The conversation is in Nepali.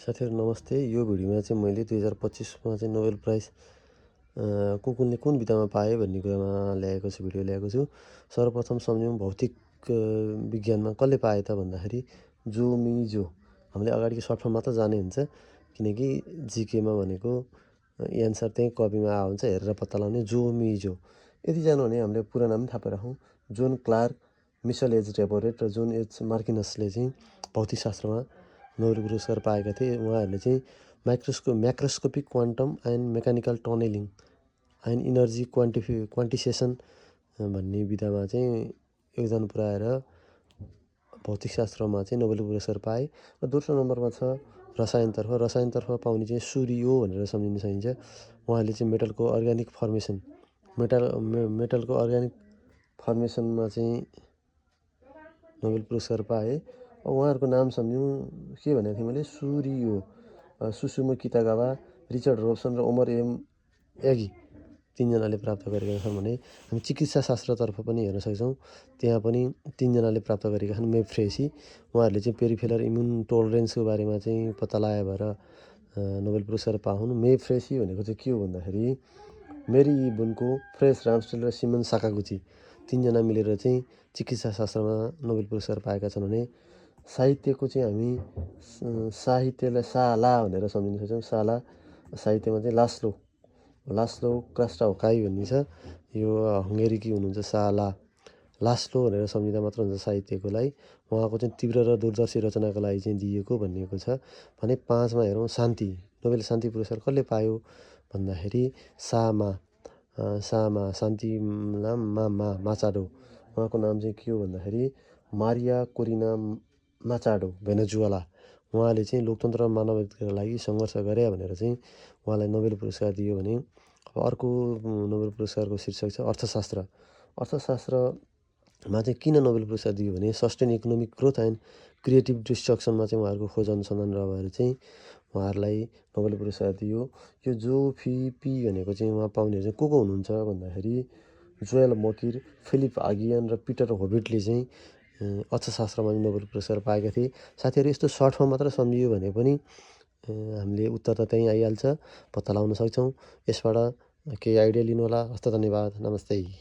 साथीहरु नमस्ते। यो भिडियोमा चाहिँ मैले 2025 मा चाहिँ नोबेल प्राइज कुन विधामा पाए भन्ने कुरामा भिडियो ल्याएको छु। सर्वप्रथम सम्झौँ भौतिक विज्ञानमा कसले पाए त भन्दाखेरि जो मिजो। हामीले अगाडिको सर्ट फर्म मात्र जाने हुन्छ किनकि जीकेमा भनेको एन्सर त्यही कपीमा आएको हुन्छ, हेरेर पत्ता लगाउने। जो मिजो यति जानु भने हामीले पुरा नाम थाहा पाइराखौँ। जोन क्लार्क, मिसेल एच टेबोरेट र जोन एच मार्किनसले चाहिँ भौतिकशास्त्रमा नोबेल पुरस्कार पाएका थिए। उहाँहरूले चाहिँ macroscopic quantum and mechanical tunneling and energy quantization भन्ने विधामा चाहिँ योगदान पुर्याएर भौतिकशास्त्रमा चाहिँ नोबेल पुरस्कार पाए। र दोस्रो नम्बरमा छ रसायनतर्फ पाउने चाहिँ सूर्यो भनेर सम्झिन सकिन्छ। उहाँले चाहिँ मेटलको अर्ग्यानिक फर्मेसनमा चाहिँ नोबेल पुरस्कार पाए। उहाँहरूको नाम सम्झौँ के भनेको थिएँ मैले, सूर्यो, सुसुमो कितागावा, रिचर्ड रोब्सन र ओमर एम एगी तीनजनाले प्राप्त गरेका छन् भने हामी चिकित्सा शास्त्रतर्फ पनि हेर्न सक्छौँ। त्यहाँ पनि तीनजनाले प्राप्त गरेका छन्। मेफ्रेसी उहाँहरूले चाहिँ पेरिफेरल इम्युन टोलरेन्सको बारेमा चाहिँ पत्ता लगाए भएर नोबेल पुरस्कार पाउन्। मेफ्रेसी भनेको चाहिँ के हो भन्दाखेरि मेरी इबुनको, फ्रेस रामस्टेल र सिमन साकागुची तीनजना मिलेर चाहिँ चिकित्सा शास्त्रमा नोबेल पुरस्कार पाएका छन् भने साहित्यको चाहिँ हामी साहित्यलाई साला भनेर सम्झिन सक्छौँ। साला साहित्यमा चाहिँ लास्लो क्रास्टाहोकाई भन्ने छ। यो हङ्गेरीकी हुनुहुन्छ साला। लास्लो भनेर सम्झिँदा मात्र हुन्छ साहित्यकोलाई। उहाँको चाहिँ तीव्र र दूरदर्शी रचनाको लागि चाहिँ दिएको भनिएको छ। भने 5 मा हेरौँ शान्ति। नोबेल शान्ति पुरस्कार कसले पायो भन्दाखेरि शान्ति माचाडो। उहाँको नाम चाहिँ के हो भन्दाखेरि मारिया कोरिना माचाडो, भेनेजुएला। उहाँले चाहिँ लोकतन्त्र र मानवाधिकारका लागि सङ्घर्ष गरे भनेर चाहिँ उहाँलाई नोबेल पुरस्कार दियो भने अर्को नोबेल पुरस्कारको शीर्षक छ अर्थशास्त्र। अर्थशास्त्रमा चाहिँ किन नोबेल पुरस्कार दियो भने sustain economic growth and creative डिस्ट्रक्सनमा चाहिँ उहाँहरूको खोज अनुसन्धान भएर चाहिँ उहाँहरूलाई नोबेल पुरस्कार दियो। यो जोफिपी भनेको चाहिँ उहाँ पाउने चाहिँ को हुनुहुन्छ भन्दाखेरि जोएल मकिर, फिलिप आगियन र पिटर होबिटले चाहिँ अर्थशास्त्रमा नोबेल पुरस्कार पाएका थिए। साथीहरू यस्तो सर्ट फर्म मात्र सम्झियो भने पनि हामीले उत्तर त त्यहीँ आइहाल्छ, पत्ता लगाउन सक्छौँ। यसबाट केही आइडिया लिनुहोला। हस्त धन्यवाद। नमस्ते।